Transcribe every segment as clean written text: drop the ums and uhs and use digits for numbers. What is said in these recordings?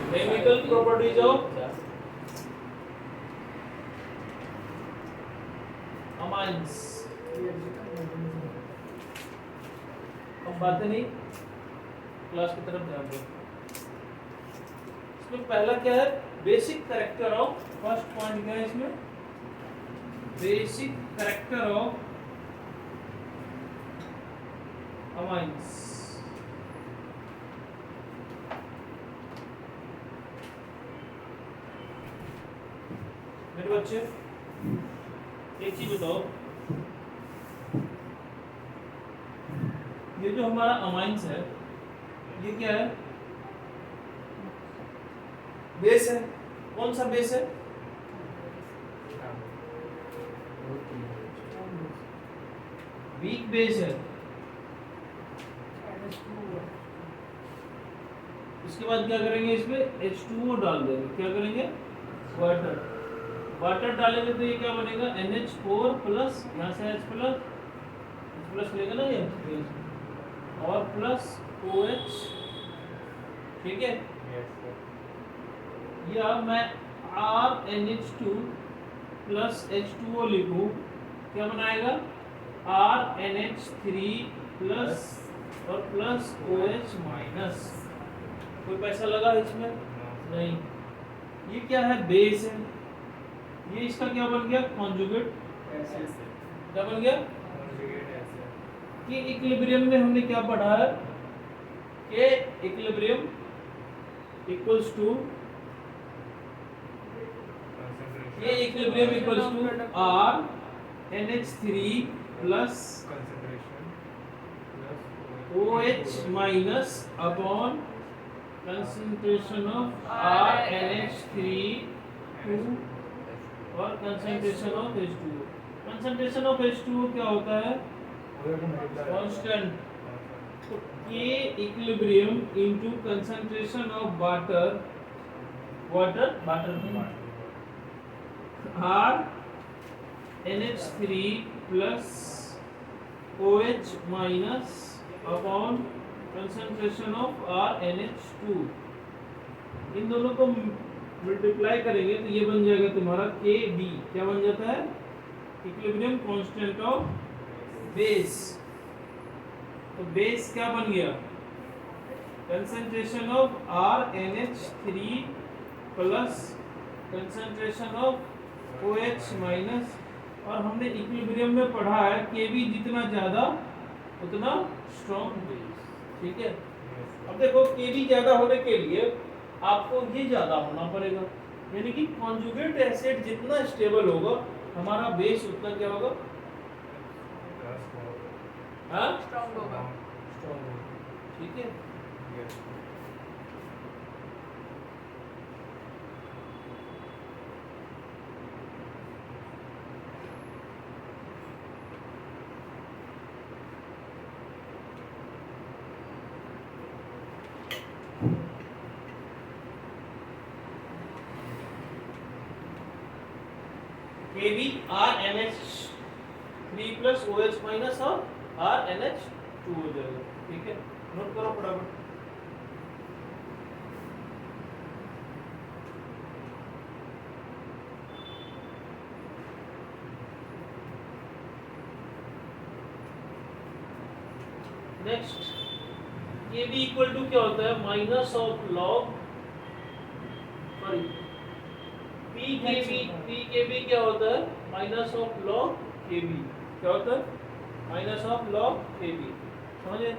Chemical properties of amines. अब बातें नहीं, क्लास की तरफ ध्यान दो। इसमें पहला क्या है, basic character of, first point क्या है इसमें, बेसिक कैरेक्टर ऑफ अमाइंस। मेरे बच्चे एक चीज बताओ, ये जो हमारा अमाइंस है ये क्या है, बेस है। कौन सा बेस है, वीक बेस है। इसके बाद क्या करेंगे, इसमें H2O डाल देंगे, क्या करेंगे, वाटर। वाटर डालेंगे तो ये क्या बनेगा, NH4 प्लस, यहाँ से H प्लस लेगा ना ये, और प्लस OH, ठीक है। या मैं RNH2 प्लस H2O लिखूं, क्या बनाएगा, RNH3 प्लस और प्लस OH माइनस। कोई पैसा लगा इसमें नहीं। ये क्या है, बेस है। ये इसका क्या बन गया, कॉन्जुगेट। क्या बन गया, कि इक्विलिब्रियम में हमने क्या पढ़ा है, कि इक्विलिब्रियम इक्वल्स टू, ये equilibrium equals to RNH3 plus OH minus upon concentration of RNH3 और concentration of H2O। Concentration of H2O क्या होता है, कांस्टेंट। तो K equilibrium into concentration of water RNH3 plus OH minus upon concentration of RNH2। इन दोनों को multiply करेंगे तो ये बन जाएगा तुम्हारा Kb। क्या बन जाता है, इक्विलिब्रियम कांस्टेंट ऑफ बेस। तो बेस क्या बन गया, concentration of RNH3 plus concentration of OH minus. और हमने इक्विलिब्रियम में पढ़ा है Kb जितना ज्यादा उतना स्ट्रॉन्ग बेस, ठीक है। अब देखो Kb ज्यादा होने के लिए आपको ये ज्यादा होना पड़ेगा, यानी कि कॉन्जुगेट एसिड जितना स्टेबल होगा हमारा बेस उतना क्या होगा, हाँ, स्ट्रॉन्ग होगा। स्ट्रॉन्ग होगा, ठीक है। Kb RNH3 plus OH minus और RNH2 हो जाएगा, ठीक है। नोट करो फटाफट। नेक्स्ट, Kb इक्वल टू क्या होता है, minus of log, sorry Pkb क्या होता है, माइनस ऑफ लॉग Kb। क्या होता है, माइनस ऑफ लॉग Kb, समझे।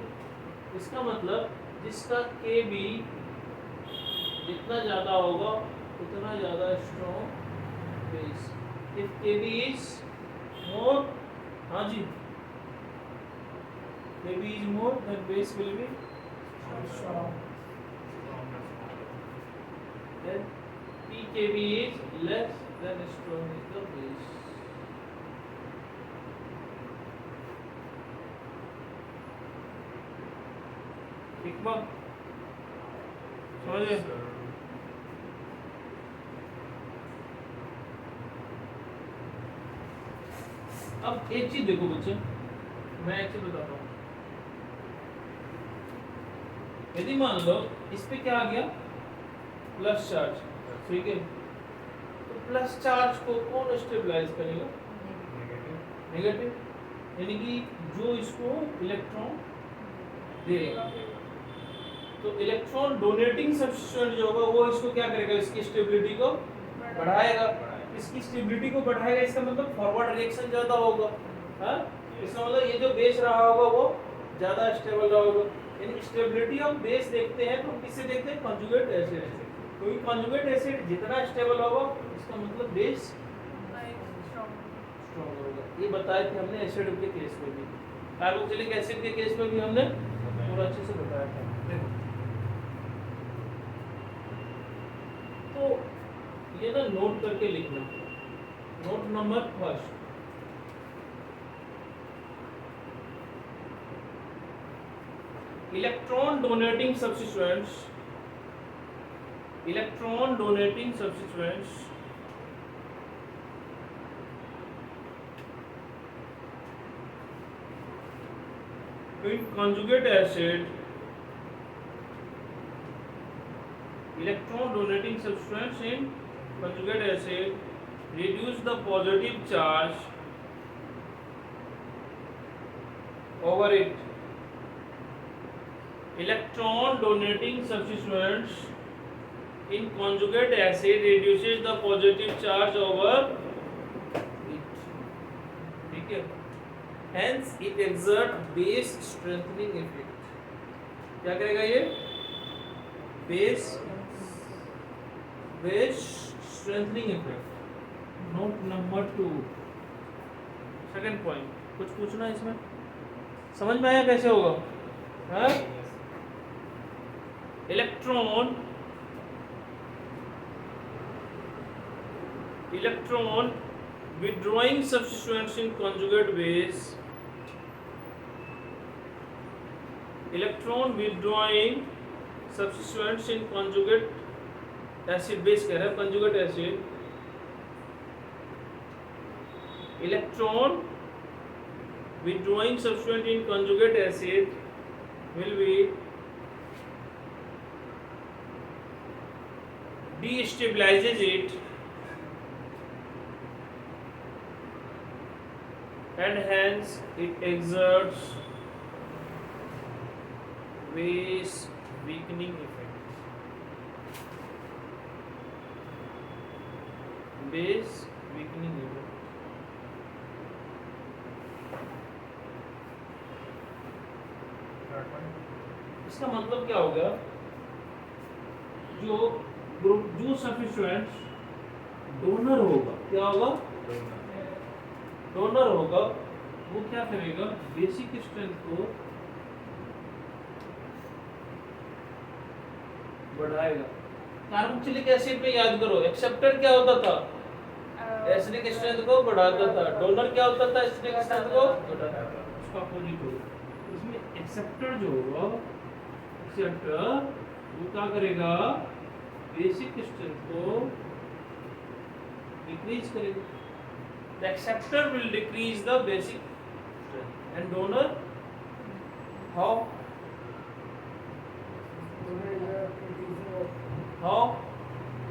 इसका मतलब जिसका Kb जितना ज्यादा होगा उतना ज्यादा strong base. If Kb is more, हाँ जी, Kb is more then base will be strong. Then Pkb is less then strong is the base. ठीक बात समझे। अब एक चीज देखो बच्चे, मैं एक चीज बताता हूँ। यदि मान लो इस पे क्या आ गया, प्लस चार्ज, ठीक है। तो प्लस चार्ज को कौन स्टेबलाइज करेगा? नेगेटिव, यानी कि जो इसको इलेक्ट्रॉन देगा। तो इलेक्ट्रॉन डोनेटिंग सब्स्टिट्यूएंट जो होगा वो इसको क्या करेगा? इसकी स्टेबिलिटी को बढ़ाएगा। इसकी स्टेबिलिटी को बढ़ाएगा, इसका मतलब फॉरवर्ड रिएक्शन ज्यादा होगा। हाँ, इसका मतलब ये जो बेस रहा होगा वो ज्यादा स्टेबल रहा होगा। यानी स्टेबिलिटी ऑफ बेस देखते हैं तो किससे देखते हैं? कंजुगेट एसिड से। क्योंकि कंजुगेट एसिड जितना स्टेबल होगा इसका मतलब बेस स्ट्रॉन्ग होगा। ये बताया कि हमने एसिड के केस में भी, कार्बोक्सिलिक एसिड के केस में भी हमने पूरा अच्छे से बताया था। देखो तो ये ना नोट करके लिखना। Note number first, electron donating substituents, electron donating substituents in conjugate acid, electron donating substance in conjugate acid reduce the positive charge over it. Electron donating substituents in conjugate acid reduces the positive charge over it. ठीक है, hence it exert base strengthening effect. क्या करेगा ये? base strengthening effect. Note number 2, second point. कुछ पूछना है इसमें? समझ में आया कैसे होगा? हाँ, electron withdrawing substituents in conjugate base, electron withdrawing substituents in conjugate acid, base कह रहा है conjugate acid, electron withdrawing substituent in conjugate acid will be destabilizes it and hence it exerts base weakening effect. Base weakening effect. इसका मतलब क्या होगा? जो substituent donor होगा, क्या होगा? डोनर होगा, वो क्या करेगा? बेसिक स्ट्रेंथ को बढ़ाएगा। कार्बोक्सिलिक एसिड पे याद करो, एक्सेप्टर क्या होता था? एसिडिक स्ट्रेंथ को बढ़ाता था। डोनर क्या होता था? एसिडिक स्ट्रेंथ को बढ़ाता था। उसका अपोजिट होगा। इसमें एक्सेप्टर जो होगा, एक्सेप्टर वो क्या करेगा? बेसिक स्ट्रेंथ को डिक्रीज करेगा। The acceptor will decrease the basic strength. And donor, how?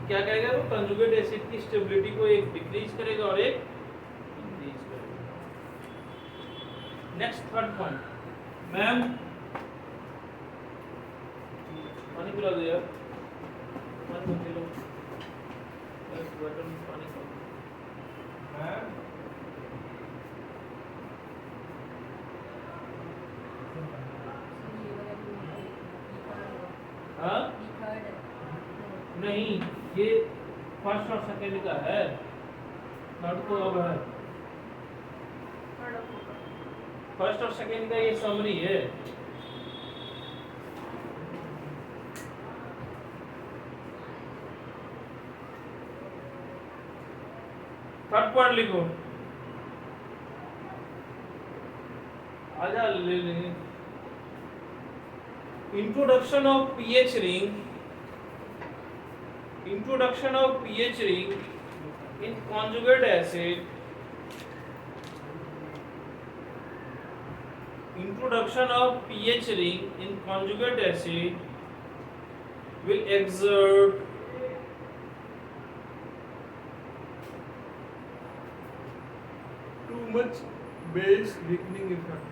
क्या करेगा? वो कंजुगेट एसिड की स्टेबिलिटी को एक डिक्रीज करेगा और एक इंक्रीज करेगा। नेक्स्ट थर्ड पॉइंट, मैम पानी पिला दो यार, पानी मत पिलो, पानी कम। हाँ? नहीं, ये फर्स्ट और सेकेंड का है, थर्ड को अब है। फर्स्ट और सेकेंड का ये समरी है। थर्ड पॉइंट लिखो, आजा ले लेंगे। Introduction of pH ring in conjugate acid. Introduction of pH ring in conjugate acid will exert much base weakening effect.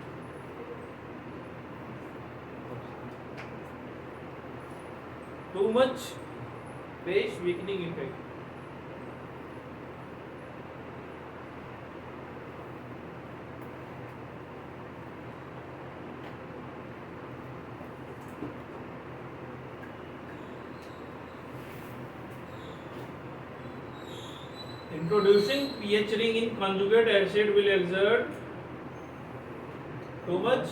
Too much base weakening effect. Introducing pH ring in conjugate acid will exert too much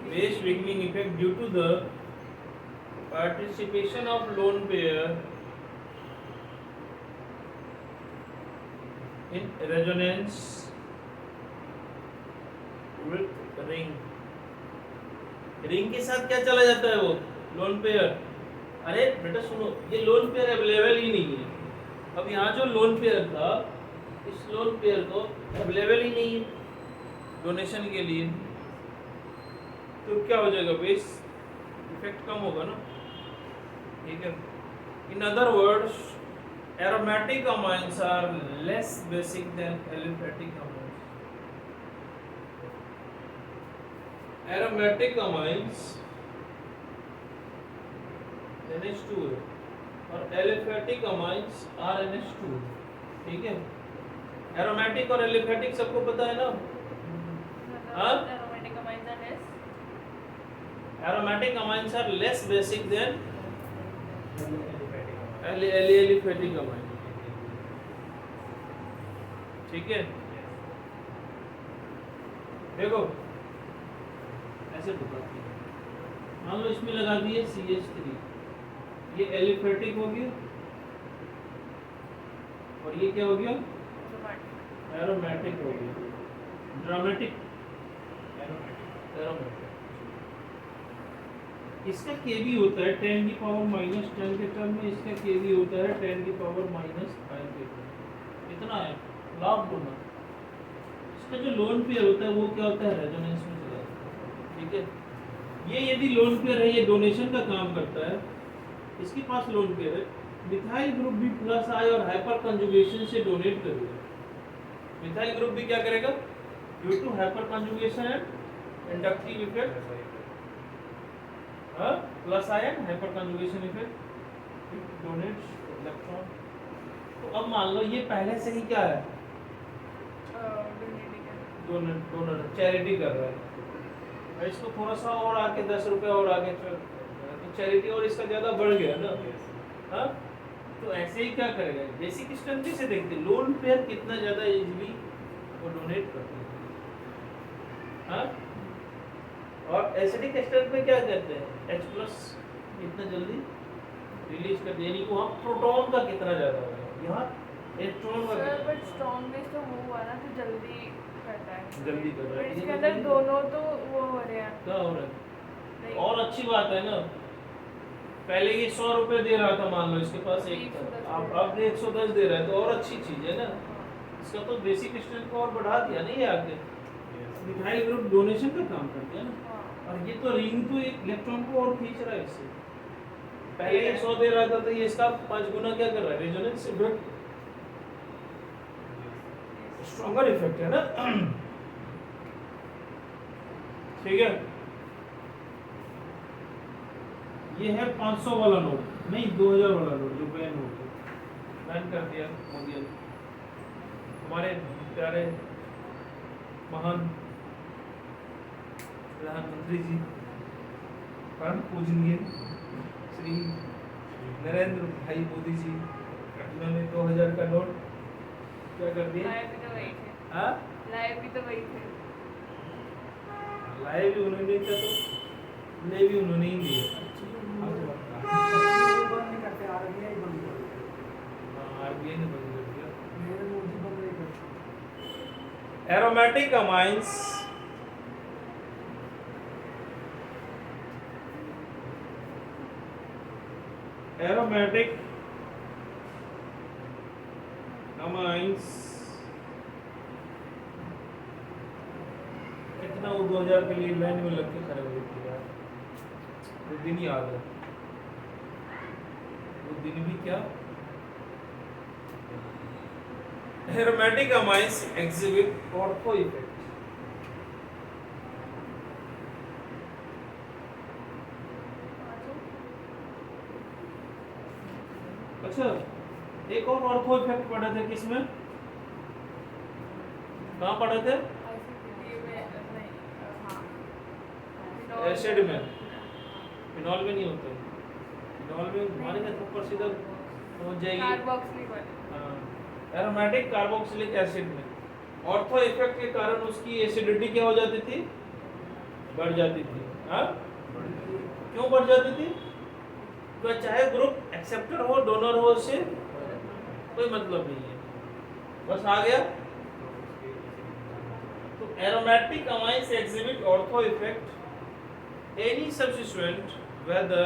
base weakening effect due to the participation of lone pair in resonance with ring. Ring के साथ क्या चला जाता है वो lone pair. अरे बेटा सुनो, ये लोन पेयर अवेलेबल ही नहीं है. अब यहाँ जो लोन पेयर था, इस लोन पेयर को अवेलेबल ही नहीं है डोनेशन के लिए, तो क्या हो जाएगा, बेस इफेक्ट कम होगा ना. ठीक है. In other words, aromatic amines are less basic than aliphatic amines. Aromatic amines NH2 है और एलिफेटिक अमाइंस RNH2. ठीक है. एरोमेटिक और एलिफेटिक सबको पता है ना. Aromatic amines are less basic than aliphatic amine. ठीक है. देखो ऐसे बताती है. मान लो इसमें लगा दिए CH3, ये एलिफेटिक हो गया और ये क्या हो गया, एरोमेटिक हो गया. Dramatic, aromatic. इसका Kb होता है 10 की पावर माइनस 10 के टर्म में, इसका Kb होता है 10 की पावर माइनस 5 के टर्म. इतना है लाभ बोलना. इसका जो लोन पेयर होता है वो क्या होता है, रेजोनेंस में चला जाता है. ठीक है. ये यदि लोन पेयर है, ये डोनेशन का काम करता है. इसके पास लोन पेयर है, मिथाइल ग्रुप भी प्लस आई और हाइपर कंजुगेशन से डोनेट करेगा. मिथाइल ग्रुप भी क्या करेगा, due to hyperconjugation and inductive effect, plus I and hyperconjugation effect donates electron. तो अब मान लो ये पहले से ही क्या है, डोनर चैरिटी कर रहा है. और इसको थोड़ा सा और आके 10 रुपए और आगे तो चैरिटी और इसका ज्यादा बढ़ गया ना. हाँ, तो ऐसे ही क्या करेगा, बेसिक स्ट्रेंथ से देखते लोन पेयर कितना ज्यादा इजीली वो डोनेट करते हैं. हाँ, और एसिडिक स्ट्रेंथ में क्या करते हैं, H+ इतना जल्दी रिलीज कर देने को. वहाँ प्रोटॉन का कितना ज्यादा होगा, यहाँ इलेक्ट्रॉन का. सर बट स्ट्रॉन्गेस्ट तो वो हुआ ना, तो जल्दी करता है. जल्दी कर रहा है. इसके अंदर दोनों तो वो हो रहे हैं. क्या हो रहा है. और अच्छी बात है ना, पहले ये 100 रुपए दे रहा था, मान लो इसके पास एक था, अब 110 दे रहा है, तो और अच्छी चीज है ना. इसका तो बेसिक स्ट्रेंथ को और बढ़ा दिया नहीं है आगे. मिथाइल ग्रुप डोनेशन का काम करते हैं ना. और ये तो रिंग तो एक इलेक्ट्रॉन को और खींच रहा है इससे. पहले ये 100 दे रहा था, तो ये इसका 5 गुना क्या कर रहा है, रेजोनेंस इफेक्ट, स्ट्रॉन्गर इफेक्ट है ना. ठीक है. ये है 500 वाला नोट, नहीं 2000 वाला नोट जो बैन नोट है, बैन कर दिया मोदी ने. हमारे प्यारे महान प्रधानमंत्री जी, परम पूजनीय श्री नरेंद्र भाई मोदी जी, उन्होंने 2000 का नोट क्या कर दिया. लाए भी तो वही थे. हाँ, लाए भी तो वही थे. लाए भी उन्होंने था, तो ले भी उन्होंने ही दिया. RBI ने बंद कर दिया. एरोमेटिक अमाइंस कितना वो 2000 के लिए लाइन में लग के खड़े हुए थे यार. वो दिन याद है, वो दिन भी क्या. Aromatic amines exhibit ortho effect. अच्छा, एक और ऑर्थो इफेक्ट पढ़े थे, किसमें, कहाँ पढ़े थे? ICPD में नहीं, हाँ एसिड में, फिनॉल में नहीं होता है। फिनॉल में मारेंगे थप्पड़ सीधा पहुंच जाएगी। कार्बोक्सिलिक वाले। हाँ, एरोमेटिक कार्बोक्सिलिक एसिड में ऑर्थो इफेक्ट के कारण उसकी एसिडिटी क्या हो जाती थी, बढ़ जाती थी। हाँ, क्यों बढ़ जाती थी? तो चाहे ग्रुप एक्सेप्टर हो, डोनर हो, उससे कोई मतलब नहीं है, बस आ गया। तो aromatic amines exhibit ortho effect any substituent whether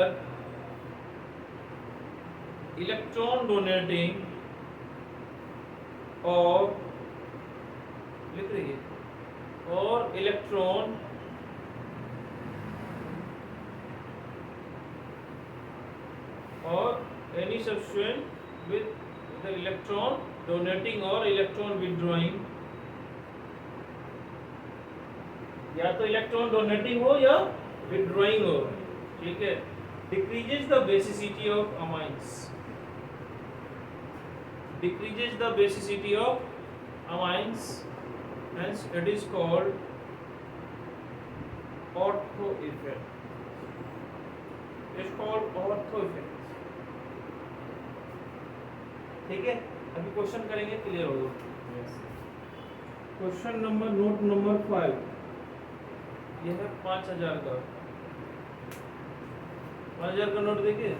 electron donating or लिख रही है और electron or any substituent with the electron donating or electron withdrawing, या तो इलेक्ट्रॉन डोनेटिंग हो या withdrawing हो, ठीक है, decreases the basicity of amines, decreases the basicity of amines, hence it is called ortho effect. It's called ortho effect. ठीक है, अभी क्वेश्चन करेंगे, क्लियर होगा। क्वेश्चन नंबर, नोट नंबर 5, यह है 5000 का। 5000 का नोट देखिए।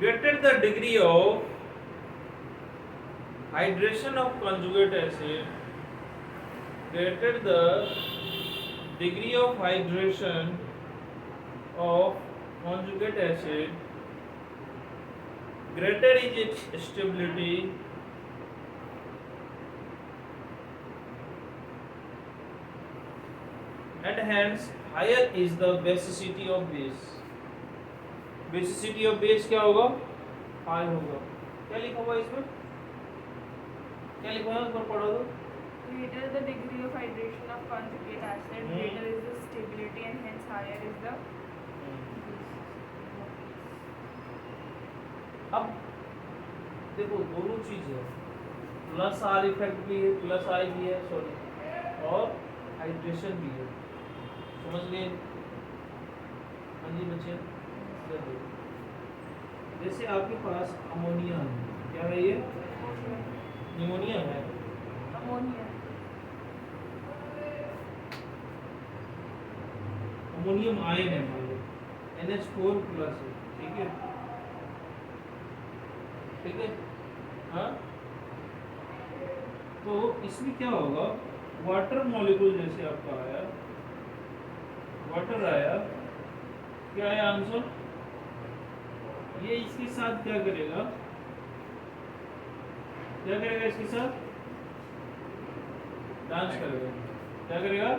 Greater the degree of hydration of conjugate acid, greater the degree of hydration of conjugate acid, greater is its stability and hence higher is the basicity of base. Basicity of base क्या होगा, high होगा। क्या लिखा हुआ है इसमें, क्या लिखा है ऊपर पढ़ो तो। Greater the degree of hydration of conjugate acid, greater is the stability and hence higher is the अब देखो दोनों चीज है, प्लस आर इफेक्ट भी है, प्लस आई भी है, सॉरी, और हाइड्रेशन भी है, समझ गए? हाँ जी बच्चे, जैसे आपके पास अमोनिया है, क्या है ये, निमोनिया है, अमोनिया, अमोनियम आयन है, मान लो NH4 प्लस है, ठीक है, ठीक है, हाँ, तो इसमें क्या होगा, वाटर मॉलिक्यूल जैसे आपका आया, वाटर आया, क्या आया आंसर, ये इसके साथ क्या करेगा, क्या करेगा, इसके साथ डांस करेगा, क्या करेगा,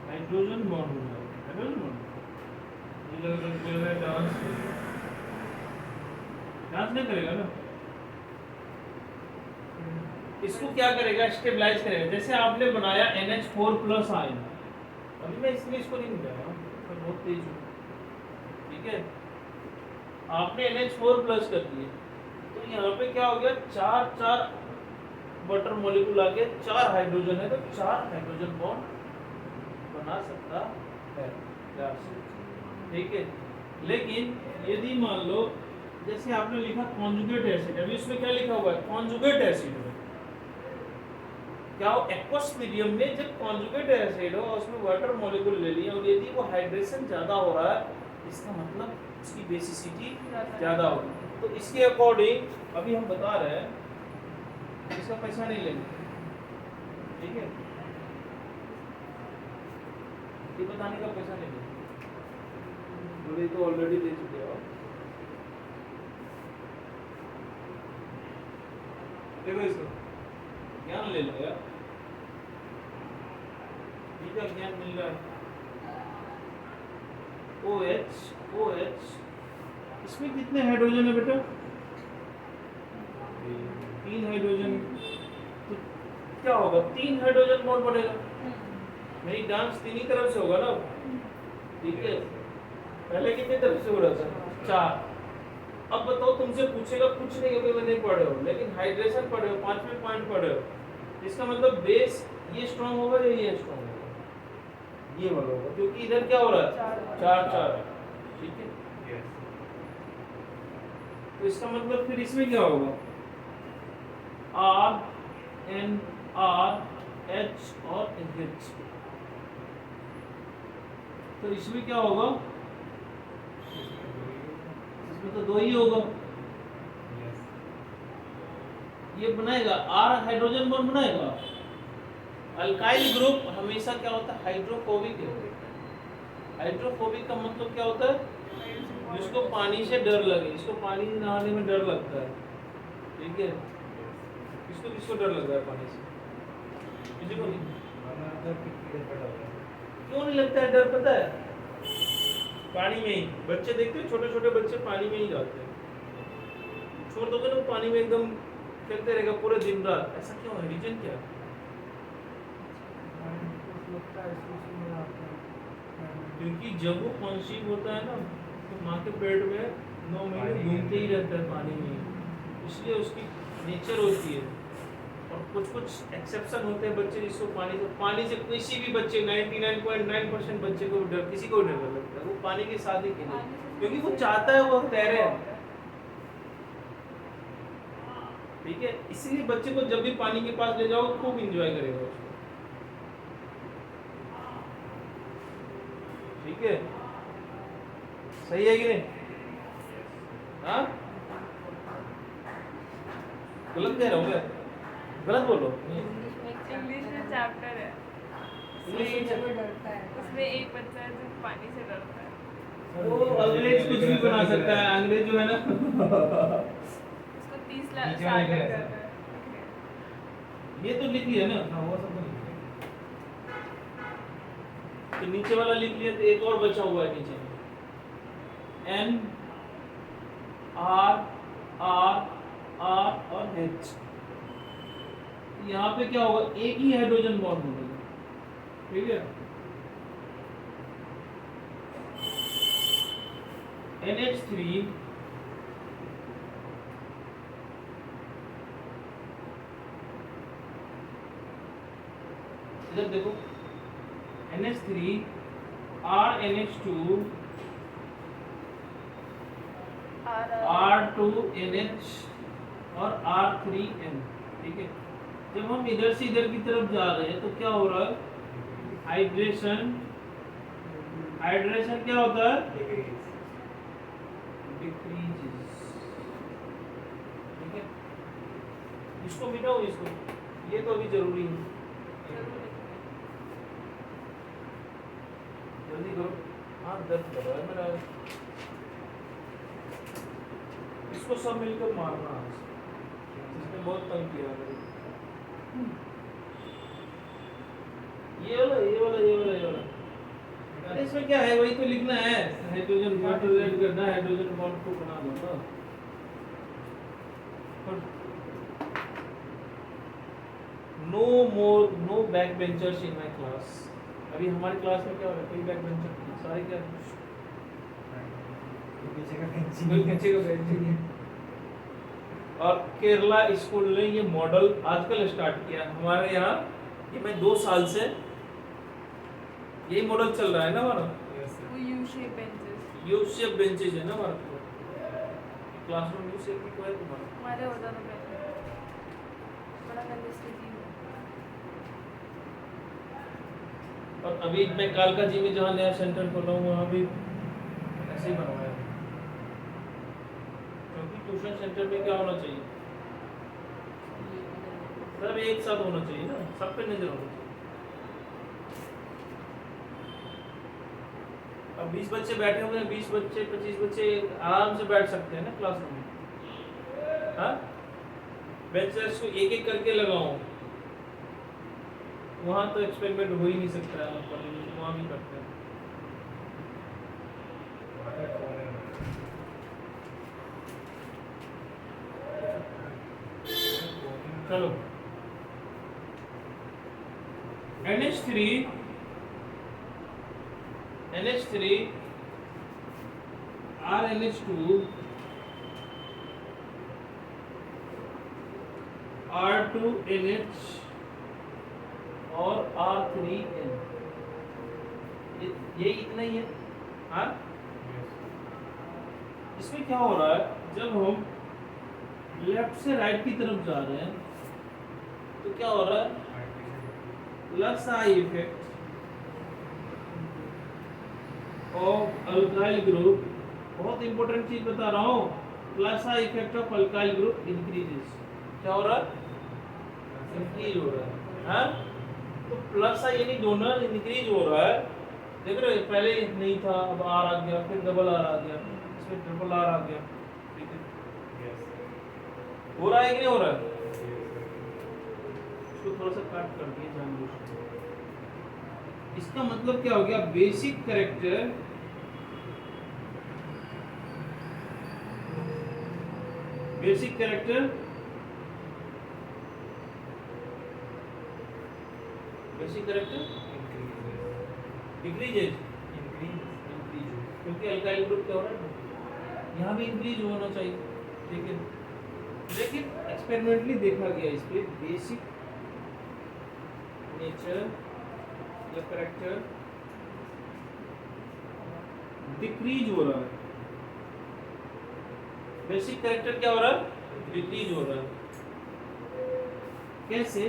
हाइड्रोजन बॉन्ड हो जाएगा, हाइड्रोजन बॉन्ड, डांस डांस नहीं करेगा ना, इसको क्या करेगा, स्टेबलाइज करेगा। जैसे आपने बनाया NH4 प्लस आयन, अभी मैं इसलिए इसको नहीं बताया, मैं बहुत तेज हूँ, ठीक है, आपने NH4 प्लस कर दिए, तो यहाँ पे क्या हो गया, चार वाटर मॉलिक्यूल आके 4 हाइड्रोजन है, तो 4 हाइड्रोजन बॉन्ड बना सकता है, ठीक है। लेकिन यदि मान लो जैसे आपने लिखा कॉन्जुगेट एसिड, अभी इसमें क्या लिखा हुआ है, कॉन्जुगेट एसिड में क्या हो, एक्वस मीडियम में जब कॉन्जुगेट एसिड हो उसमें वाटर मॉलिक्यूल ले लिया और यदि वो हाइड्रेशन ज़्यादा हो रहा है, इसका मतलब इसकी बेसिसिटी ज़्यादा होगी। तो इसके अकॉर्डिंग अभी हम बता रहे हैं, इसका पैसा नहीं लेंगे, ठीक है, ये बताने का पैसा नहीं लेंगे, बोले तो ऑलरेडी दे चुके हो। देखो इसको ज्ञान ले लो यार, का ज्ञान मिल रहा है। OH इसमें कितने हाइड्रोजन है बेटा? 3 हाइड्रोजन। तो क्या होगा, 3 हाइड्रोजन बॉन्ड बनेगा। मेरी डांस 3 ही तरफ से होगा ना, ठीक है। पहले कितनी तरफ से हो रहा था, 4। अब बताओ, तुमसे पूछेगा कुछ नहीं होगा, नहीं पढ़े हो, लेकिन हाइड्रेशन पढ़े हो, 5वें पॉइंट पढ़े हो, इसका मतलब बेस ये स्ट्रांग होगा या ये स्ट्रांग होगा, ये वाला होगा, क्योंकि इधर क्या हो रहा है, 4 ठीक है। तो इसका मतलब फिर इसमें क्या होगा, R N R H और H। तो इसमें क्या होगा, इसमें तो 2 ही होगा, ये बनाएगा R हाइड्रोजन बॉन्ड बनाएगा। अल्काइल ग्रुप हमेशा क्या होता है, हाइड्रोफोबिक है। हाइड्रोफोबिक का मतलब क्या होता है, जिसको पानी से डर लगे, इसको पानी में नहाने में डर लगता है, ठीक है। किसको डर लग रहा है पानी से, किसी को नहीं, क्यों नहीं लगता है डर, पता है, पानी में ही बच्चे देखते हैं, छोटे छोटे बच्चे पानी में ही जाते हैं, छोड़ दोगे ना पानी में एकदम खेलते रहेगा पूरे दिन रात, ऐसा क्यों है, रीजन क्या है? क्योंकि जब वो कॉन्सीव होता है ना, तो माँ के पेट में 9 महीने घूमते ही रहता है पानी में, इसलिए उसकी नेचर होती है। और कुछ एक्सेप्शन होते हैं बच्चे जिसको पानी से किसी भी बच्चे 99.9% बच्चे को डर, किसी को डर लगता है, वो पानी के साथ ही खेले, क्योंकि वो चाहता है वो तैरे, ठीक है। इसलिए बच्चे को जब भी पानी के पास ले जाओ खूब एंजॉय करेगा उसको, ठीक है। सही है कि नहीं, हाँ गलत कह रहा हूँ मैं, गलत बोलो। इंग्लिश में चैप्टर है, उसमें एक बच्चा है जो पानी से डरता है, वो अंग्रेज कुछ भी बना सकता है, अंग्रेज जो है ना उसको 30 साल लग जाता है। ये तो लिख लिया ना, तो नीचे वाला लिख लिया, तो एक और बचा हुआ है नीचे, N R R R और H। यहाँ पे क्या होगा, एक ही हाइड्रोजन बॉन्ड होगा, ठीक है। NH3 इधर देखो, NH3 RNH2 R2NH और R3N, ठीक है। जब हम इधर से इधर की तरफ जा रहे हैं तो क्या हो रहा है, हाइड्रेशन क्या होता है, डिक्रीजेस, ठीक है। इसको मिटाओ, इसको, ये तो अभी जरूरी है, जल्दी करो, हाथ दर्द कर रहा है मेरा, इसको सब मिलकर मारना, इसने बहुत तंग किया मेरे, ये वाला, अरे इसमें क्या है, वही तो लिखना है, हाइड्रोजन बॉन्ड ऐड करना, हाइड्रोजन बॉन्ड को बना दो ना। No back benchers in my class. अभी हमारी क्लास में क्या हो रहा है, कोई बैक बेंचर नहीं, सारे क्या पीछे का बेंच। और केरला स्कूल ने ये मॉडल आजकल स्टार्ट किया हमारे यहाँ, ये मैं 2 साल से यही मॉडल चल रहा है ना हमारा, वो यू शेप बेंचेस है ना हमारा क्लासरूम, यू शेप की है तुम्हारा, हमारे होता था पहले, बड़ा कंजस्टेड है। और अभी मैं कालका जी में जहाँ नया सेंटर खोला हूँ वहाँ भी ऐसे ही बनवाया है, क्योंकि ट्यूशन सेंटर में क्या होना चाहिए, सब एक साथ होना चाहिए ना, सब पे नजर होना चाहिए। अब 20 बच्चे बैठे हुए हैं, 20 बच्चे 25 बच्चे आराम से बैठ सकते हैं ना क्लासरूम में, हाँ। बेंचेस को एक एक करके लगाओ, वहाँ तो एक्सपेरिमेंट हो ही नहीं सकता है, वहाँ भी करते हैं। चलो NH3 RNH2 R2NH और R3N, ये इतना ही है। हाँ, इसमें क्या हो रहा है, जब हम लेफ्ट से राइट की तरफ जा रहे हैं तो क्या हो रहा है, plus I effect of alkyl group, बहुत इंपॉर्टेंट चीज बता रहा हूँ, plus I effect of alkyl group increases. क्या हो रहा है, इंक्रीज हो रहा है। हाँ, तो प्लस आई यानी डोनर इंक्रीज हो रहा है। देख रहे हो, पहले नहीं था, अब आर आ गया, फिर डबल आर आ गया, इसमें ट्रिपल आर आ गया। ठीक है, हो रहा है कि नहीं हो रहा है? इसको थोड़ा सा कट कर दिए जानबूझकर। इसका मतलब क्या हो गया, basic character basic character decreases, क्योंकि अल्काइल ग्रुप क्या हो रहा है, यहाँ भी इंक्रीज होना चाहिए। ठीक है, लेकिन एक्सपेरिमेंटली देखा गया इस पे बेसिक नेचर या कैरेक्टर डिक्रीज हो रहा है। बेसिक कैरेक्टर क्या हो रहा है, डिक्रीज हो रहा है। कैसे,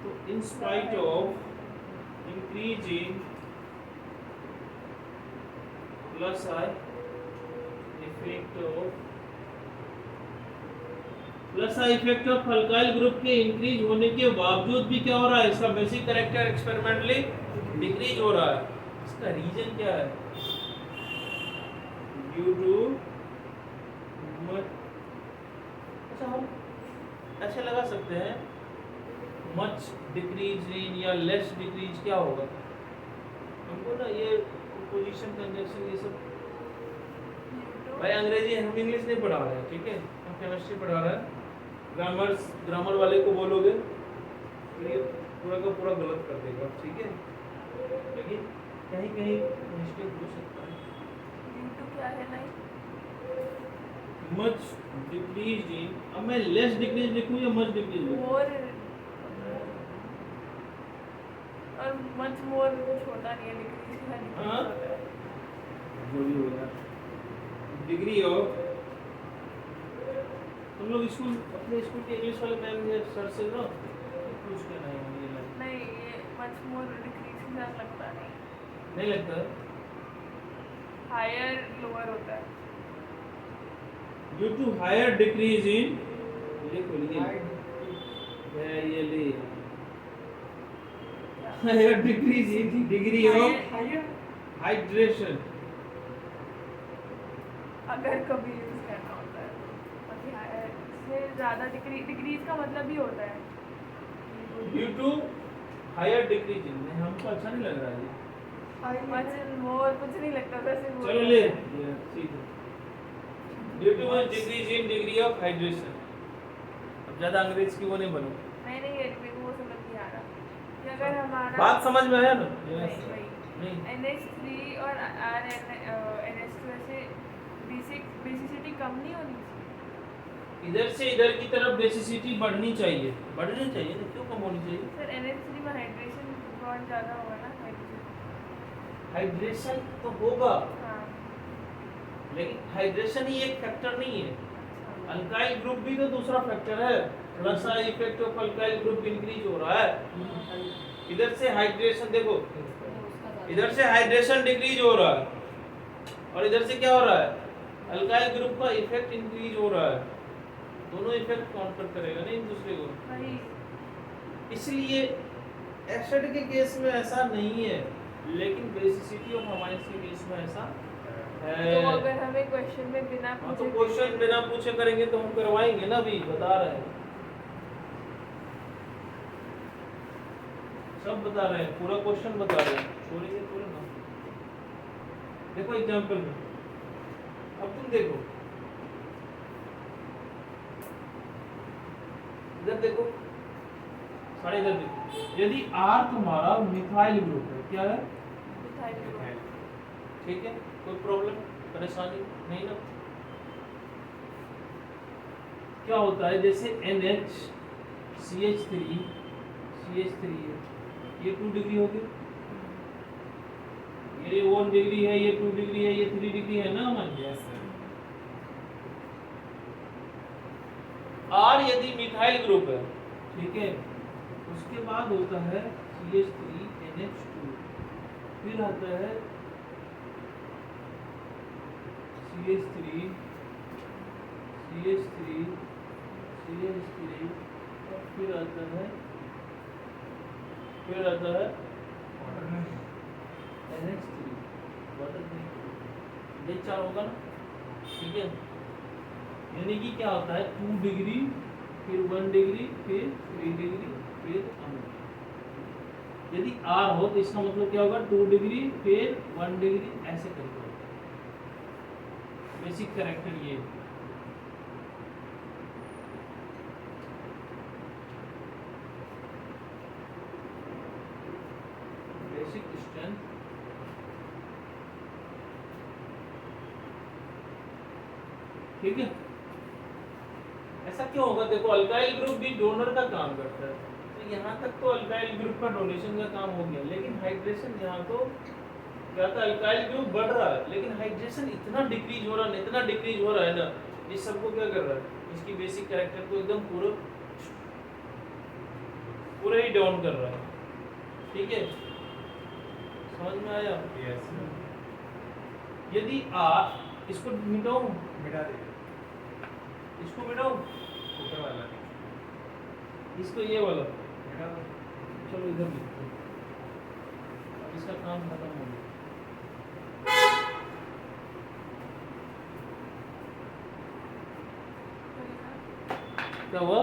तो in spite of increasing plus I effect of plus I effect of alkyl group के इंक्रीज होने के बावजूद भी क्या हो रहा है, इसका बेसिक कैरेक्टर एक्सपेरिमेंटली डिक्रीज हो रहा है। इसका रीजन क्या है, ड्यू टू अच्छा, हम ऐसे लगा सकते हैं मच डिक्रीज इन या लेस डिक्रीज, क्या होगा हमको ना, ये पोजीशन कंजक्शन ये सब भाई अंग्रेजी, हम इंग्लिश नहीं पढ़ा रहे हैं। ठीक है, हम केमिस्ट्री पढ़ा रहे हैं। ग्रामर वाले को बोलोगे तो ये पूरा का पूरा गलत कर देगा। ठीक है, लेकिन कहीं कहीं मिस्टेक हो सकता है। क्या है लाइक मच डिक्रीज इन, अब मैं लेस डिक्रीज लिखूं या मच डिक्रीज लिखूं? मोर, और मच मोर कुछ होता नहीं है, डिक्रीज का डिक्रीज हाँ? होता है। जो भी होगा, डिग्री ऑफ, तुम लोग स्कूल, अपने स्कूल के इंग्लिश वाले मैम ने सर से ना पूछ के नहीं होंगे, नहीं ये मच मोर डिक्रीज के साथ लगता नहीं लगता है, हायर लोअर होता है। Due to higher decrease in, लिखो ये ले, higher decrease in degree of hydration, अगर कभी यूज करना होता है बाकी हायर से ज़्यादा डिक्रीज का मतलब ही होता है due to higher decrease in. हमको अच्छा नहीं लग रहा है ये, मच मोर कुछ नहीं लगता वैसे। चलो ले सीधे, due too much decrease in degree of hydration. अब ज्यादा अंग्रेज की वो नहीं बनो, नहीं ये मेरे को वो समझ नहीं आ रहा कि अगर हमारा बात समझ में आया ना? नहीं NH3 और NH2 से बेसिसिटी कम नहीं होनी चाहिए। इधर से इधर की तरफ बेसिसिटी बढ़नी चाहिए ना, क्यों कम होनी चाहिए? सर NH3 में हाइड्रेशन बहुत ज़्यादा होगा ना, हाइड्रेशन तो होगा, हाँ लेकिन हाइड्रेशन ही एक फैक्टर नहीं है, अल्काइल ग्रुप भी तो दूसरा फैक्टर है। Plus I effect of alkyl group increase हो रहा है, इधर से हाइड्रेशन देखो, इधर से हाइड्रेशन डिक्रीज हो रहा है और इधर से क्या हो रहा है, अल्काइल ग्रुप का इफेक्ट इंक्रीज हो रहा है। दोनों इफेक्ट काउंटर करेगा नहीं एक दूसरे को, वही इसलिए एसिड के केस में ऐसा नहीं है, लेकिन बेसिसिटी ऑफ अमाइंस के केस में ऐसा है। तो अगर हमें क्वेश्चन में बिना हाँ, तो पूछे क्वेश्चन बिना पूछे करेंगे तो हम करवाएंगे ना, अभी बता रहे हैं, सब बता रहे हैं, पूरा क्वेश्चन बता रहे हैं, छोड़ेंगे थोड़ा ना। देखो एग्जांपल में, अब तुम देखो इधर देखो, 10.5 डिग्री। यदि R तुम्हारा मिथाइल ग्रुप है, क्या है, मिथाइल ग्रुप। ठीक है, कोई प्रॉब्लम परेशानी नहीं ना। क्या होता है, जैसे NH CH3 है, ये 2 डिग्री हो गई, ये 1 डिग्री है, ये 2 डिग्री है, ये 3 डिग्री है ना मान लिया। R यदि मिथाइल ग्रुप है, ठीक है, उसके बाद होता है CH3NH2, फिर आता है CH3 और फिर आता है NH3, वाटर नहीं, ये 4 होगा ना, ठीक है। यानी कि क्या होता है, 2 डिग्री, फिर 1 डिग्री, फिर 3 डिग्री, फिर अम्ल। यदि R हो तो इसका मतलब क्या होगा, 2 डिग्री, फिर 1 डिग्री, ऐसे करके होगा। बेसिक कैरेक्टर ये है। बेसिक स्ट्रेंथ, ठीक है। ऐसा क्यों होगा, देखो अल्काइल ग्रुप भी डोनर का काम करता है, तो यहाँ तक तो अल्काइल ग्रुप का डोनेशन का काम हो गया, लेकिन हाइड्रेशन यहाँ तो क्या था, अल्काइल ग्रुप बढ़ रहा है लेकिन हाइड्रेशन इतना डिक्रीज हो रहा है ना, इस सबको क्या कर रहा है, इसकी बेसिक कैरेक्टर को एकदम पूरा ही डाउन कर रहा है, ठीक है, समझ में आया। यदि आप इसको मिटाऊं, मिटा दे इसको मिटाऊं, ऊपर वाला इसको ये वाला, मिटा दो। चलो इधर लिखते हैं, अब इसका काम खत्म हो गया। क्या हुआ,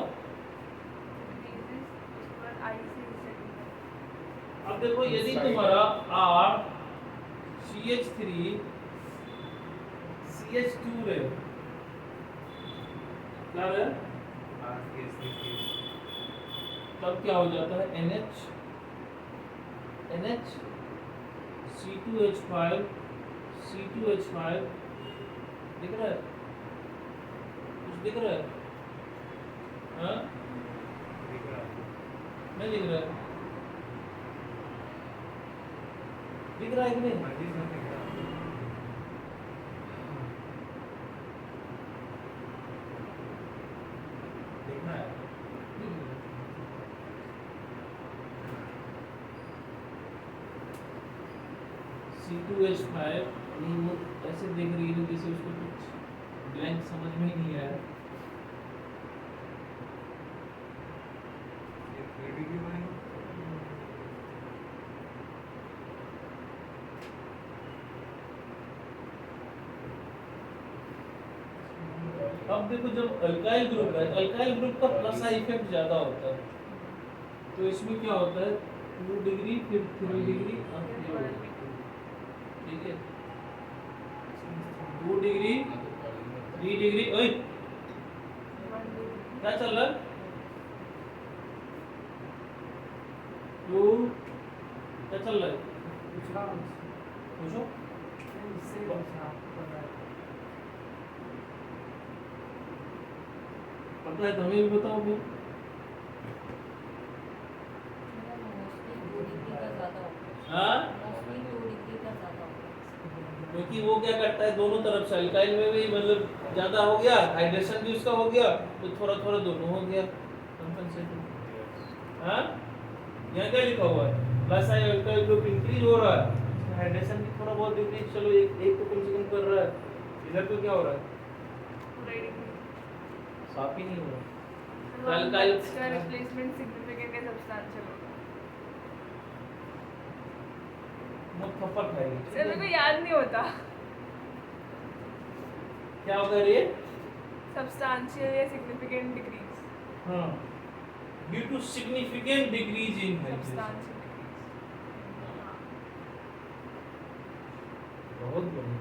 अब देखो यदि तुम्हारा R CH3 CH2 है, क्या है, तब क्या हो जाता है, NH C2H5 दिख रहा है, कुछ दिख रहा है, हाँ नहीं दिख रहा है, दिख रहा है कि नहीं, देखना है C2H5, नहीं वो ऐसे देख रही है जैसे उसको कुछ ब्लैंक समझ में ही नहीं आया। ये 3 डिग्री बनेगा। अब देखो जब अल्काइल ग्रुप है, अल्काइल ग्रुप का प्लस आई इफेक्ट ज्यादा होता है, तो इसमें क्या होता है, 2 डिग्री, फिर 3 डिग्री, ठीक है, 2 डिग्री, 3 डिग्री, ओए क्या चल रहा है, 2 क्या चल रहा है, पूछो, पता है तो हमें भी बताओ फिर। हाँ, क्योंकि वो क्या करता है, दोनों तरफ से अल्काइल में भी मतलब ज्यादा हो गया, हाइड्रेशन भी उसका हो गया, तो थोड़ा थोड़ा दोनों हो गया कंपनसेशन। हाँ, यहाँ क्या लिखा हुआ है, प्लस आई अल्काइल ग्रुप इंक्रीज हो रहा है, हाइड्रेशन भी थोड़ा बहुत डिक्रीज, चलो एक तो कम से कम कर रहा है, इधर तो क्या हो रहा है, साफ ही नहीं हो रहा। अल्काइल का रिप्लेसमेंट सिग्निफिकेंट है सब्सटेंशियल होगा। मुझ थप्पड़ खाएगी, सर मेरे को याद नहीं होता, क्या होगा ये, सब्सटेंशियल या सिग्निफिकेंट डिक्रीज, हाँ, due to significant decrease in hydration, substantial बहुत बढ़िया,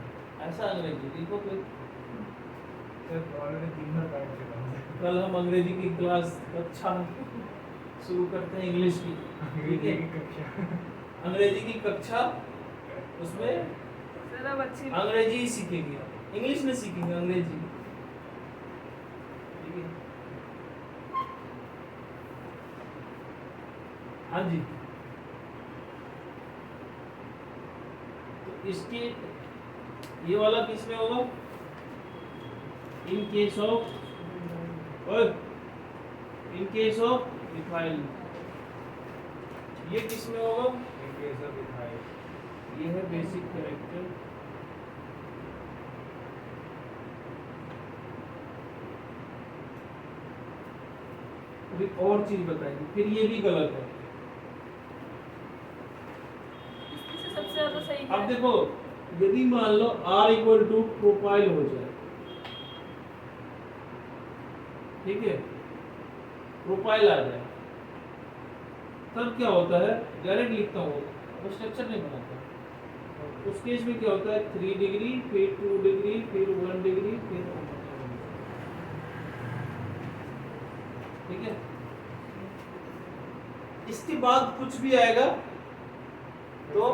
ऐसा अंग्रेजी लिखो फिर। सर ऑलरेडी 3 बार बैठ चुका हूं। कल हम अंग्रेजी की क्लास, अच्छा शुरू करते हैं इंग्लिश की, ठीक है। अंग्रेजी की कक्षा, उसमें सर अब अच्छी अंग्रेजी ही सीखेंगे, इंग्लिश नहीं सीखेंगे, अंग्रेजी, ठीक है। हाँ जी, तो इसके ये वाला किस में होगा? इन केस ऑफ मिथाइल, ये किस में होगा? ये है बेसिक कैरेक्टर। अभी और चीज बताएंगे, फिर ये भी गलत है। इसमें से सबसे ज्यादा सही क्या अब है? देखो, यदि मान लो R इक्वल टू प्रोपाइल हो जाए, ठीक है, प्रोपाइल आ जाए, तब क्या होता है? डायरेक्ट लिखता हूँ, वो स्ट्रक्चर नहीं बनाता। उस केस में क्या होता है? 3 डिग्री, फिर 2 डिग्री, फिर 1 डिग्री, फिर 1 डिग्री, ठीक है। इसके बाद कुछ भी आएगा तो,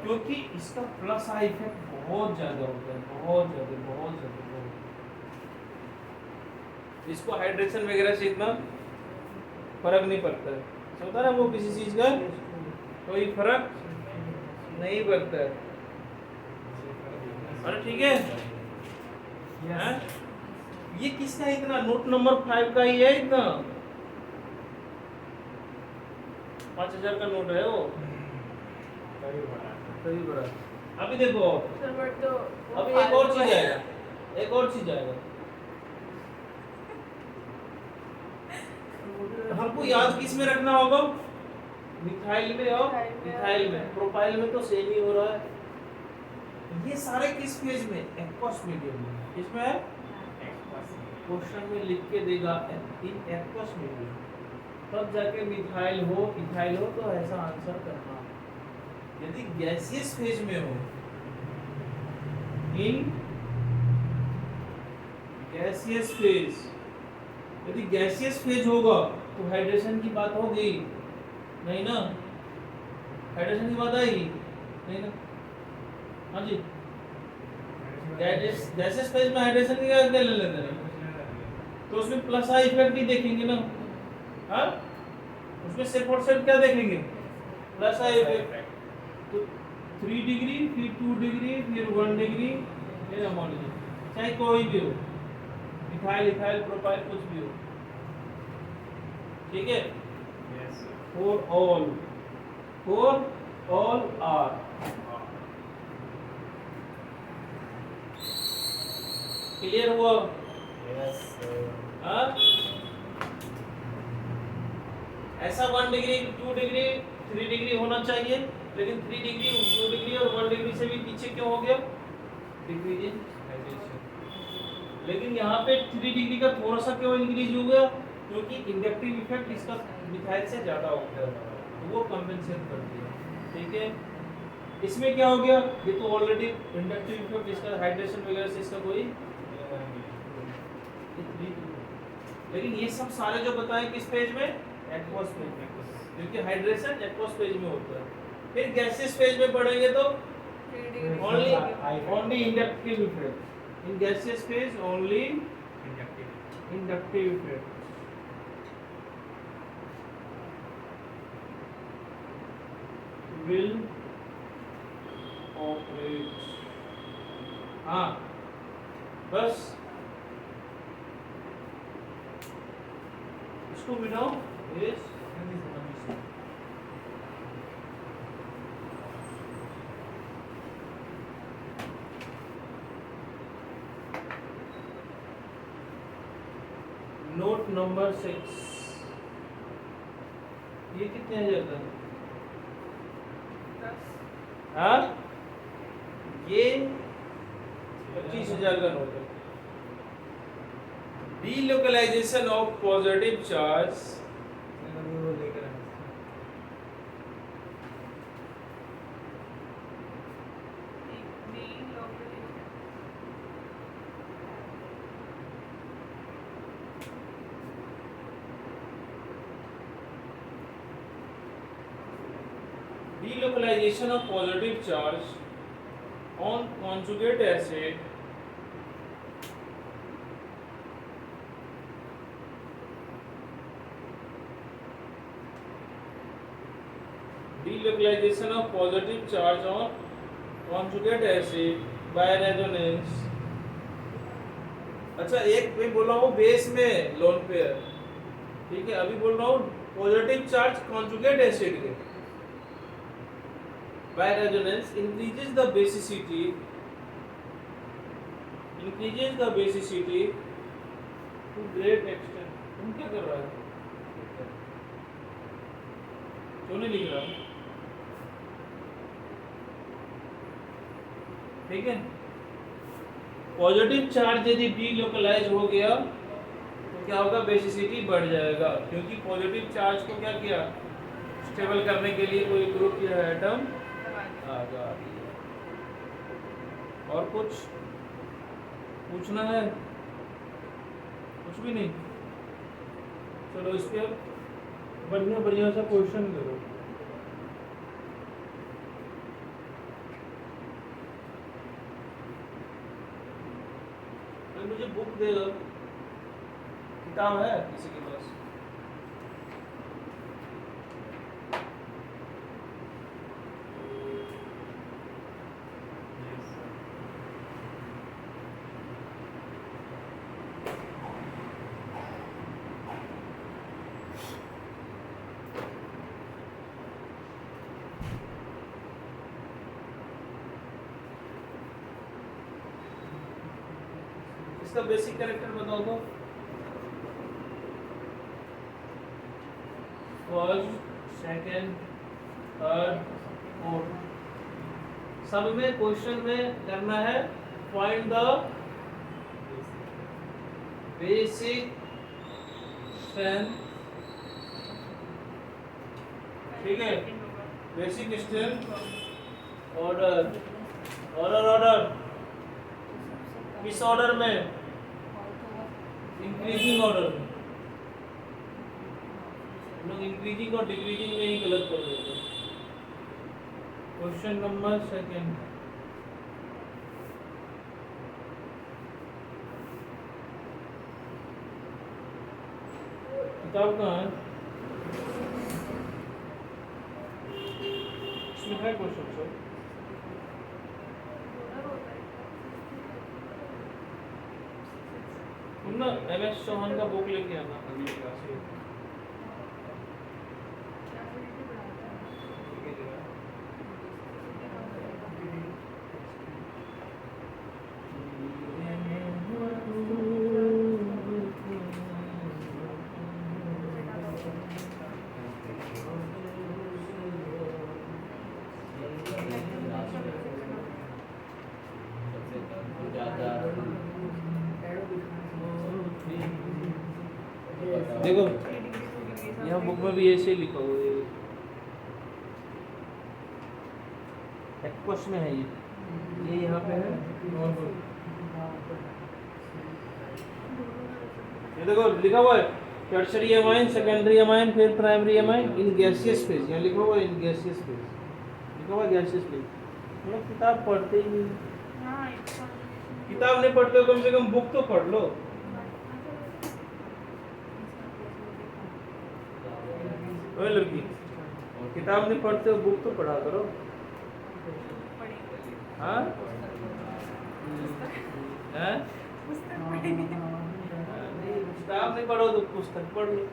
क्योंकि इसका प्लस आई इफेक्ट बहुत ज्यादा होता है, बहुत ज्यादा, बहुत ज्यादा, बहुत। इसको हाइड्रेशन वगैरह से इतना फर्क नहीं पड़ता है, होता है ना, वो किसी चीज का कोई फर्क नहीं पड़ता है। अरे ठीक है, हाँ? ये किसका इतना? नोट नंबर 5 का ही है इतना, 5000 का नोट है वो, तभी बड़ा। अभी देखो, सर बट तो वो अभी एक और फालतू चीज है। आएगा, एक और चीज आएगा। हमको याद किस में रखना होगा? मिथाइल में और मिथाइल में। प्रोपाइल में तो सेम ही हो रहा है। ये सारे किस फेज में? एक्वस मीडियम में। इसमें है क्वेश्चन में लिख के देगा इन एक्वस मीडियम, तब जाके मिथाइल हो, इथाइल हो, तो ऐसा आंसर करना। यदि गैसियस फेज में हो, इन गैसियस फेज, यदि गैसियस फेज होगा तो हाइड्रेशन की बात हो गई नहीं ना? हाइड्रेशन की बात आएगी नहीं ना? हाँ जी, गैसियस फेज में हाइड्रेशन की क्या ले लेते हैं, तो उसमें प्लस आई इफेक्ट भी देखेंगे ना? हाँ, उसमें सेफ और सेफ क्या देखेंगे? Plus I effect. तो 3 डिग्री, फिर 2 डिग्री, फिर 1 डिग्री, फिर अमोनिया, चाहे कोई भी हो, इथाइल, इथाइल, प्रोपाइल, कुछ भी हो, ठीक है। for all R, क्लियर हुआ? हाँ? ऐसा 1 डिग्री, 2 डिग्री, 3 डिग्री होना चाहिए, लेकिन 3 डिग्री, 2 डिग्री और 1 डिग्री से भी पीछे क्यों हो गया? Decrease in hydration. लेकिन यहाँ पे 3 डिग्री का थोड़ा सा क्यों इंक्रीज हो गया? क्योंकि इंडक्टिव इफेक्ट इसका मिथाइल से ज्यादा हो गया, तो वो कंपेंसेट कर दिया, ठीक है। इसमें क्या हो गया? ये तो ऑलरेडी इंडक्टिव इफेक्ट, इसका हाइड्रेशन वगैरह से इसका कोई, लेकिन ये सब सारे जो बताए किस पेज में? एक्वस पेज में, क्योंकि हाइड्रेशन एक्वस पेज में होता है। फिर गैसियस पेज में पढ़ेंगे तो only inductive effect. In gaseous phase only inductive effect. Will operate. हाँ, बस इसको मिटाओ। Yes. नोट नंबर 6, ये कितने हजार का है? 10। हाँ, ये 25,000 का नोट है। Delocalisation of positive charge delocalization of positive charge on conjugate acid delocalization of positive charge on conjugate acid by resonance। अच्छा, एक मैं बोल रहा हूँ बेस में लोन पेयर, ठीक है, अभी बोल रहा हूँ पॉजिटिव चार्ज कॉन्जुगेट एसिड के by resonance increases the basicity to great extent। तुम क्या कर रहा है? क्यों नहीं लिख रहा? ठीक है, पॉजिटिव चार्ज यदि डीलोकलाइज हो गया तो क्या होगा, बेसिसिटी बढ़ जाएगा, क्योंकि पॉजिटिव चार्ज को क्या किया, स्टेबल करने के लिए कोई ग्रुप या एटम आ जा रही है। और कुछ पूछना है? कुछ भी नहीं? चलो इस पे बढ़िया बढ़िया सा क्वेश्चन करो। मुझे बुक दे दो, किताब है किसी के पास? इसका बेसिक कैरेक्टर बताओ तो। फर्स्ट, सेकंड, थर्ड, फोर्थ, सब में क्वेश्चन में करना है फाइंड द बेसिक स्ट्रेंथ, ठीक है, बेसिक स्ट्रेंथ, ऑर्डर किस ऑर्डर में? इंक्रीजिंग ऑर्डर में। लोग इंक्रीजिंग और डिक्रीजिंग में ही गलत कर देते हैं। क्वेश्चन नंबर सेकंड, किताब कहाँ है? इसमें है क्वेश्चन सर? तुम ना MS चौहान का बुक लेके आना अगली क्लास में। देखो यहाँ बुक में भी ऐसे लिखा हुआ है, एक्वस में है ये यहाँ पे है नॉर्मल। ये देखो लिखा हुआ है टर्शरी अमाइन, सेकेंडरी अमाइन, फिर primary amine in gaseous phase. यहाँ लिखा हुआ है इन गैसियस फेज, लिखा हुआ है गैसियस फेज। हम लोग किताब पढ़ते ही नहीं। किताब नहीं पढ़ते हो, कम से कम बुक तो पढ़ लो। ओए लड़की, किताब नहीं पढ़ते हो, बुक तो पढ़ा करो। हाँ हैं? किताब नहीं पढ़ो तो पुस्तक पढ़ लो।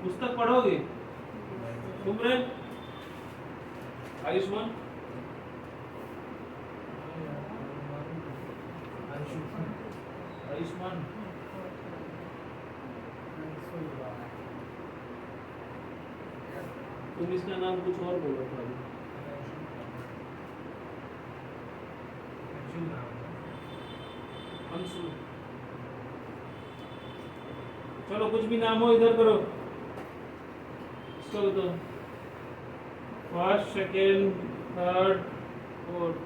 पुस्तक पढ़ोगे तुम रे आयुष्मान? आयुष्मान तुम इसका नाम कुछ और बोलो था अभी। अंशु, चलो कुछ भी नाम हो इधर करो। इसको तो first, second, third, fourth.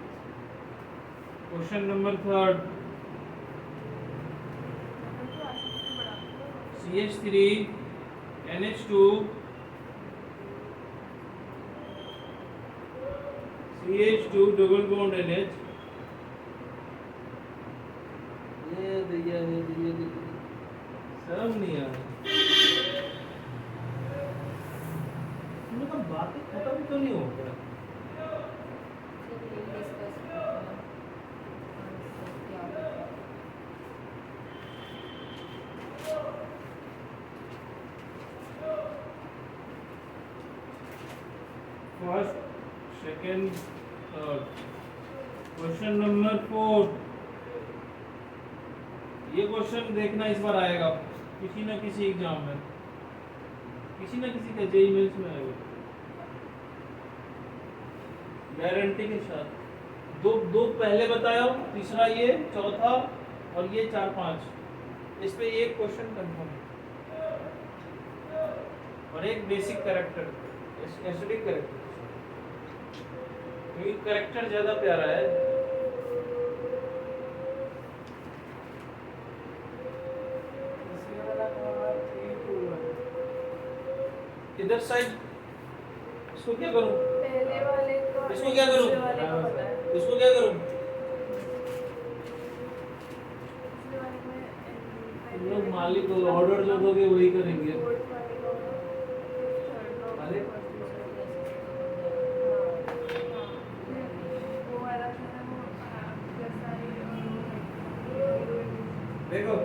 Question number third, CH3 NH2 CH2 double bond NH। ये दैया सब नहीं आ रहा। मतलब बातें खत्म तो नहीं हो गया। First, second, third. Question number 4। ये क्वेश्चन देखना इस बार आएगा किसी ना किसी एग्जाम में, किसी ना किसी का जेईई मेंस में आएगा गारंटी के साथ। दो पहले बताया, तीसरा ये, चौथा और ये 4 5। इस पे एक क्वेश्चन कंफर्म है और एक बेसिक कैरेक्टर, एसिडिक कैरेक्टर, क्योंकि कैरेक्टर ज्यादा प्यारा है। इधर साइड इसको क्या करूं? पहले वाले को इसको क्या करूं? दूसरे वाले को पता है। इसको क्या करूं? दूसरे वाले में तुम लोग मालिक हो, ऑर्डर जो दोगे वही करेंगे। फोर्थ वाले को थर्ड को अरे वो वाला था वो जैसा देखो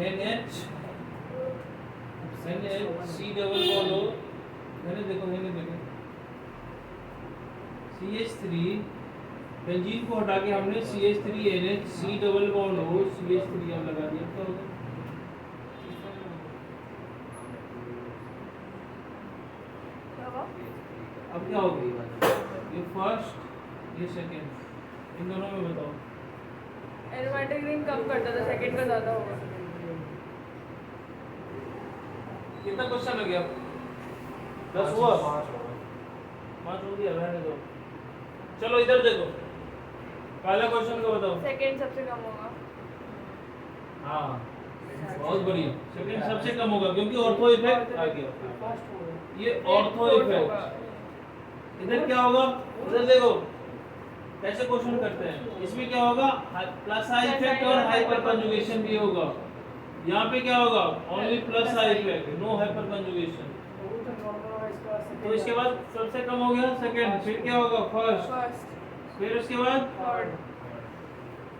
NH C डबल बॉन्ड हो, देखो CH3 बेंजीन को हटा के हमने CH3NH C डबल बॉन्ड हो CH3 हम लगा दिया, क्या होगा? अब क्या होगा? ये फर्स्ट, ये सेकंड, इन दोनों में बताओ। एरोमेटिक रिंग कम करता था, सेकंड का ज्यादा होगा। कितना क्वेश्चन हो गया? 10 हुआ? 5 हो गया, रहने दो। चलो इधर देखो, पहला क्वेश्चन का बताओ। सेकंड सबसे कम होगा। हाँ बहुत बढ़िया, सेकंड सबसे कम होगा क्योंकि ऑर्थो इफेक्ट आ गया। ये ऑर्थो इफेक्ट। इधर क्या होगा? इधर देखो कैसे क्वेश्चन करते हैं। इसमें क्या होगा? प्लस आई इफेक्ट और हाइपर कंजुगेशन भी होगा। यहाँ पे क्या होगा? Only plus I effect, no hyperconjugation. तो इसके बाद सबसे कम हो गया सेकंड, फिर क्या होगा? फर्स्ट, फिर उसके बाद थर्ड।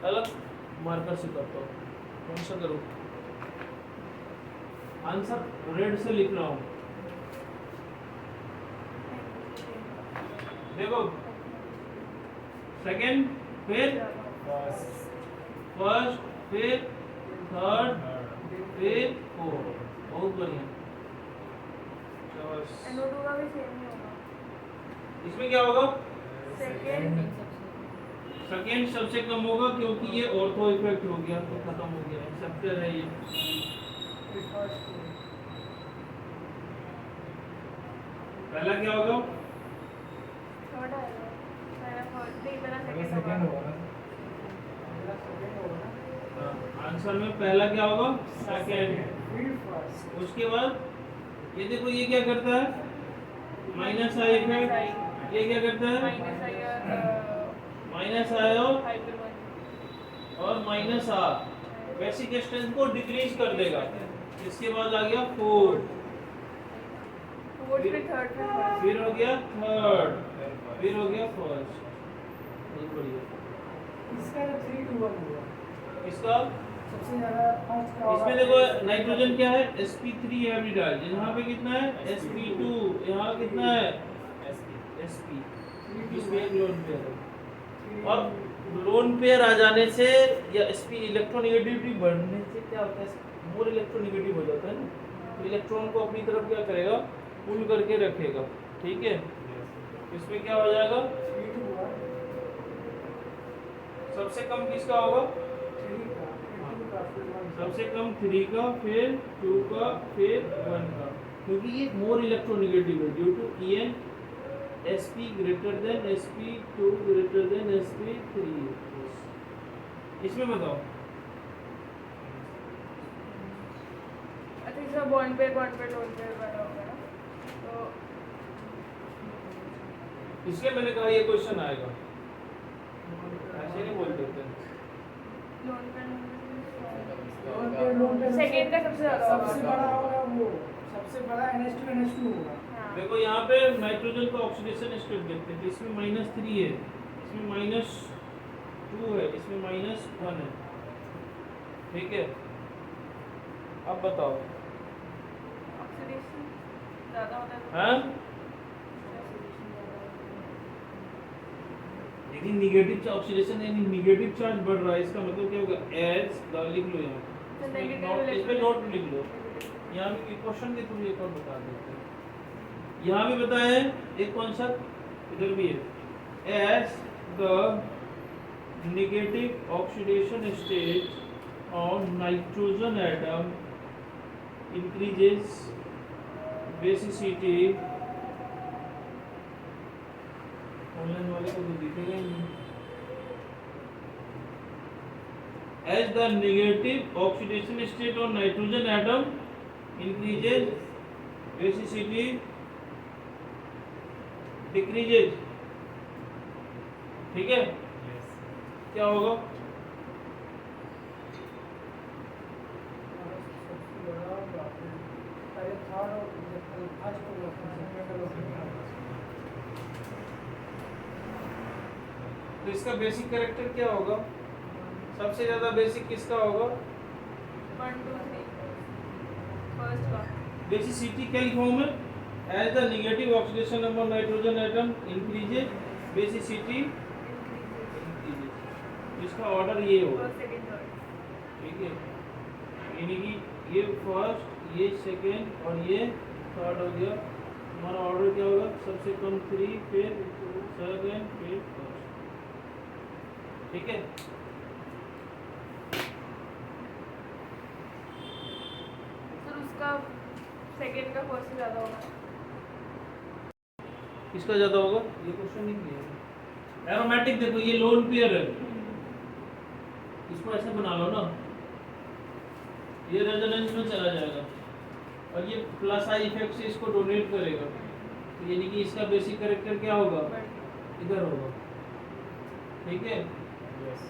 अलग मार्कर से करता हूँ, कौन सा करूँ? आंसर रेड से लिख रहा हूँ, देखो सेकंड, फिर फर्स्ट, फिर थर्ड, फिर फोर्थ। बहुत बढ़िया। NO2 का भी सेम ही होगा। इसमें क्या होगा? सेकंड सेकंड सबसे कम होगा क्योंकि ये ऑर्थो इफेक्ट हो गया, तो खत्म हो गया, एक्सेप्टेड है ये। पहला क्या होगा? थर्ड आएगा। मेरा फर्स्ट नहीं, मेरा सेकंड होगा। आंसर में पहला क्या होगा? सेकंड। उसके बाद ये देखो, ये क्या करता है? Minus I effect. ये क्या करता है? माइनस आई और माइनस आर बेसिक स्ट्रेंथ को डिक्रीज कर देगा। इसके बाद आ गया फोर्थ, फिर हो गया थर्ड, फिर हो गया फर्स्ट। बहुत बढ़िया। इसका सबसे ज्यादा इसमें देखो नाइट्रोजन क्या है? sp3 एब्रिडाल। यहाँ पे कितना है? sp2। यहाँ कितना है? sp। इसमें एक लोन पेयर है। अब लोन पेयर आ जाने से या sp इलेक्ट्रोनेगेटिविटी बढ़ने से क्या होता है? मोर इलेक्ट्रोनेगेटिव हो जाता है ना, तो इलेक्ट्रॉन को अपनी तरफ क्या करेगा? पुल करके रखेगा। ठीक है, इसमें क्या हो जाएगा? सबसे कम किसका होगा? सबसे कम 3 का, फिर 2 का, फिर 1 का, क्योंकि ये मोर इलेक्ट्रोनेगेटिव है due to En sp greater than sp2 greater than sp3। इसमें बताओ तीसरा बॉन्ड पे लोन पे बना होगा ना, तो इसलिए मैंने कहा ये क्वेश्चन आएगा, ऐसे नहीं बोलते होते। लोन पे लोन पे सेकेंड का सबसे ज़्यादा सबसे बड़ा होगा वो, सबसे बड़ा NH2 होगा। हाँ। देखो यहाँ पे नाइट्रोजन का ऑक्सीडेशन स्टेट देखते हैं, तो इसमें -3 है, इसमें -2 है, इसमें -1 है, ठीक है। अब बताओ, ऑक्सीडेशन ज़्यादा होता है तो हाँ लेकिन निगेटिव ऑक्सीडेशन यानी निगेटिव चार्ज बढ़ रहा है, इसका मतलब क्या होगा, एज लिख लो यहाँ तो पे, negative इसमें नोट लिख लो। यहाँ भी क्वेश्चन के थ्रू एक और बता देते हैं, यहाँ भी बताया है एक कॉन्सेप्ट, इधर भी है, as the negative oxidation state on nitrogen atom increases basicity, online वाले को तो दिखेगा ही नहीं। As the negative oxidation state on nitrogen atom increases, basicity decreases, ठीक है। Yes. क्या होगा, सबसे बड़ा बात है, पहले थर्ड और फर्स्ट होगा, तो इसका बेसिक कैरेक्टर क्या होगा, सबसे ज्यादा बेसिक किसका होगा, 1 2 3 फर्स्ट का बेसिसिटी क्या फॉर्म है, as the negative oxidation number nitrogen atom increases basicity increases, इसका ऑर्डर ये होगा, फर्स्ट सेकंड थर्ड। ठीक है। यानी कि ये फर्स्ट, ये सेकंड और ये थर्ड हो गया, हमारा ऑर्डर क्या होगा, सबसे कम 3, फिर सेकंड, फिर फर्स्ट, ठीक है। सर उसका सेकंड का फर्स्ट से ज़्यादा होगा। किसका ज्यादा होगा, ये क्वेश्चन नहीं किया है। एरोमेटिक देखो ये लोन पेयर है, इसको ऐसे बना लो ना, ये रेजोनेंस में चला जाएगा और ये प्लस आई इफेक्ट से इसको डोनेट करेगा, तो यानी कि इसका बेसिक कैरेक्टर क्या होगा, इधर होगा, ठीक है। Yes.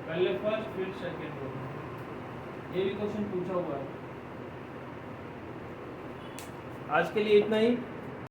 पहले फर्स्ट फिर सेकंड होगा, ये भी क्वेश्चन पूछा हुआ है। आज के लिए इतना ही।